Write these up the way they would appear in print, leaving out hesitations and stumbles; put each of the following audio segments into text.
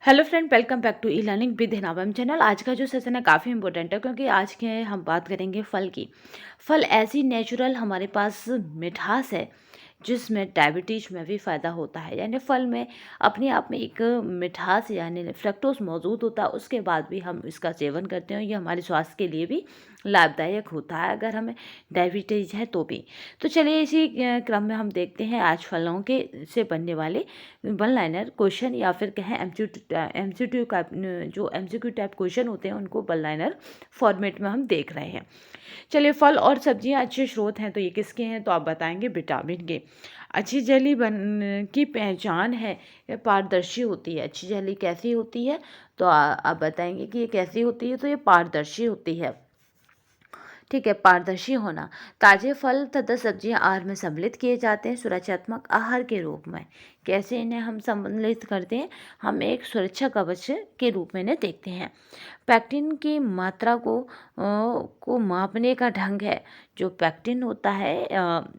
Hello friend, welcome back to e learning with Hinabam channel. आज का जो सेशन है काफ़ी इंपॉर्टेंट है क्योंकि आज के हम बात करेंगे फल की। फल ऐसी नेचुरल हमारे पास मिठास है जिसमें डायबिटीज में भी फ़ायदा होता है। यानी फल में अपने आप में एक मिठास यानी फ्रक्टोज मौजूद होता है, उसके बाद भी हम इसका सेवन करते हैं। ये हमारे स्वास्थ्य के लिए भी लाभदायक होता है अगर हमें डायबिटीज है तो भी। तो चलिए इसी क्रम में हम देखते हैं आज फलों के से बनने वाले वन लाइनर क्वेश्चन या फिर कहें एमसीक्यू टाइप, जो एमसीक्यू टाइप क्वेश्चन होते हैं उनको वन लाइनर फॉर्मेट में हम देख रहे हैं। चलिए, फल और सब्जियां अच्छे स्रोत हैं तो ये किसके हैं, तो आप बताएंगे विटामिन के। अच्छी जेली बन की पहचान है, ये पारदर्शी होती है। अच्छी जेली कैसी होती है, तो आप बताएंगे कि ये कैसी होती है, तो ये पारदर्शी होती है। ठीक है, पारदर्शी होना। ताजे फल तथा सब्जियां आहार में सम्मिलित किए जाते हैं सुरक्षात्मक आहार के रूप में। कैसे इन्हें हम सम्मिलित करते हैं, हम एक सुरक्षा कवच के रूप में इन्हें देखते हैं। पैक्टिन की मात्रा को मापने का ढंग है। जो पैक्टिन होता है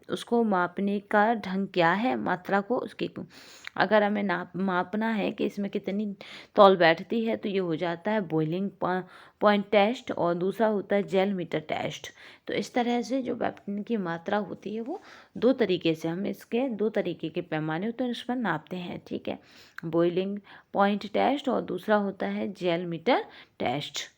उसको मापने का ढंग क्या है, मात्रा को उसकी अगर हमें मापना है कि इसमें कितनी तौल बैठती है, तो ये हो जाता है बॉइलिंग पॉइंट टेस्ट, और दूसरा होता है जेल मीटर टेस्ट। तो इस तरह से जो पैक्टिन की मात्रा होती है वो दो तरीके से, हम इसके दो तरीके के पैमाने होते हैं उस पर नापते हैं। ठीक है, बॉइलिंग पॉइंट टेस्ट और दूसरा होता है जेल मीटर टेस्ट।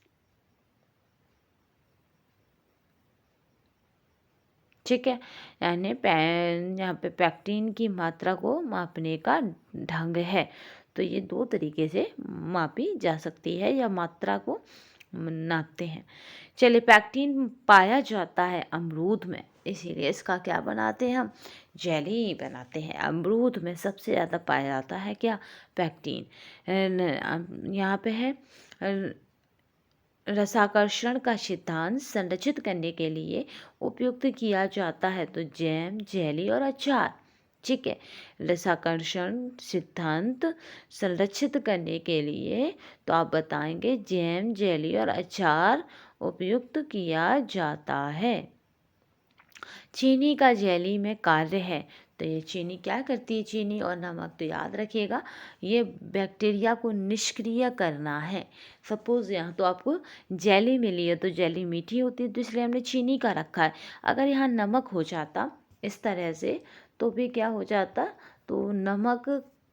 ठीक है, यानी यहाँ पे पैक्टिन की मात्रा को मापने का ढंग है। तो ये दो तरीके से मापी जा सकती है या मात्रा को नापते हैं। चलिए, पैक्टिन पाया जाता है अमरूद में, इसीलिए इसका क्या बनाते हैं, हम जेली बनाते हैं। अमरूद में सबसे ज़्यादा पाया जाता है क्या, पैक्टिन। यहाँ पे है रसाकर्षण का सिद्धांत संरक्षित करने के लिए उपयुक्त किया जाता है, तो जैम, जेली और अचार। ठीक है, रसाकर्षण सिद्धांत संरक्षित करने के लिए तो आप बताएंगे जैम, जेली और अचार उपयुक्त किया जाता है। चीनी का जेली में कार्य है, तो ये चीनी क्या करती है, चीनी और नमक, तो याद रखिएगा ये बैक्टीरिया को निष्क्रिय करना है। सपोज यहाँ तो आपको जेली मिली है, तो जेली मीठी होती है तो इसलिए हमने चीनी का रखा है। अगर यहाँ नमक हो जाता इस तरह से तो भी क्या हो जाता, तो नमक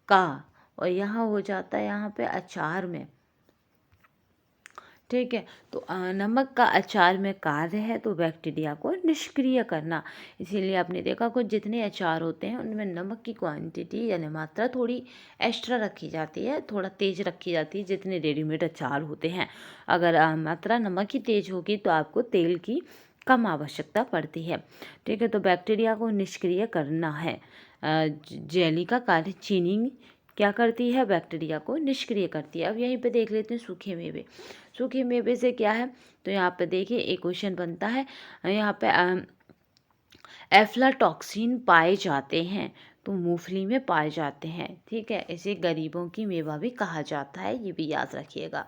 का, और यहाँ हो जाता है यहाँ पे अचार में। ठीक है, तो नमक का अचार में कार्य है तो बैक्टीरिया को निष्क्रिय करना। इसीलिए आपने देखा कुछ जितने अचार होते हैं उनमें नमक की क्वांटिटी यानी मात्रा थोड़ी एक्स्ट्रा रखी जाती है, थोड़ा तेज रखी जाती है जितने रेडीमेड अचार होते हैं। अगर मात्रा नमक की तेज होगी तो आपको तेल की कम आवश्यकता पड़ती है। ठीक है, तो बैक्टीरिया को निष्क्रिय करना है। जेली का कार्य चीनी क्या करती है, बैक्टीरिया को निष्क्रिय करती है। अब यहीं पे देख लेते हैं सूखे मेवे। सूखे मेवे से क्या है, तो यहाँ पे देखिए एक क्वेश्चन बनता है, यहाँ पे एफ्लाटॉक्सिन पाए जाते हैं, तो मूंगफली में पाए जाते हैं। ठीक है, इसे गरीबों की मेवा भी कहा जाता है, ये भी याद रखिएगा।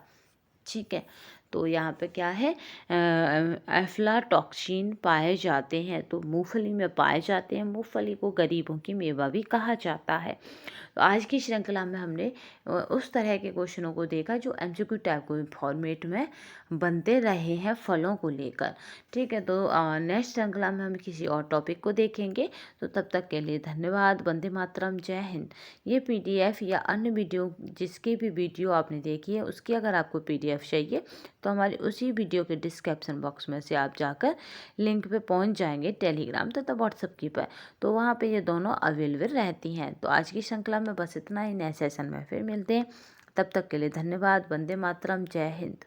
ठीक है, तो यहाँ पे क्या है, एफ्लाटॉक्सिन पाए जाते हैं तो मूंगफली में पाए जाते हैं। मूंगफली को गरीबों की मेवा भी कहा जाता है। तो आज की श्रृंखला में हमने उस तरह के क्वेश्चनों को देखा जो एमसीक्यू टाइप को फॉर्मेट में बनते रहे हैं फलों को लेकर। ठीक है, तो नेक्स्ट श्रृंखला में हम किसी और टॉपिक को देखेंगे। तो तब तक के लिए धन्यवाद। वंदे मातरम, जय हिंद। ये पीडीएफ या अन्य वीडियो, जिसकी भी वीडियो आपने देखी है उसकी अगर आपको पीडीएफ चाहिए तो हमारी उसी वीडियो के डिस्क्रिप्शन बॉक्स में से आप जाकर लिंक पे पहुंच जाएंगे, टेलीग्राम तथा व्हाट्सएप की पर, तो वहाँ पे ये दोनों अवेलेबल रहती हैं। तो आज की श्रृंखला में बस इतना ही, नए सेशन में फिर मिलते हैं। तब तक के लिए धन्यवाद। वंदे मातरम, जय हिंद।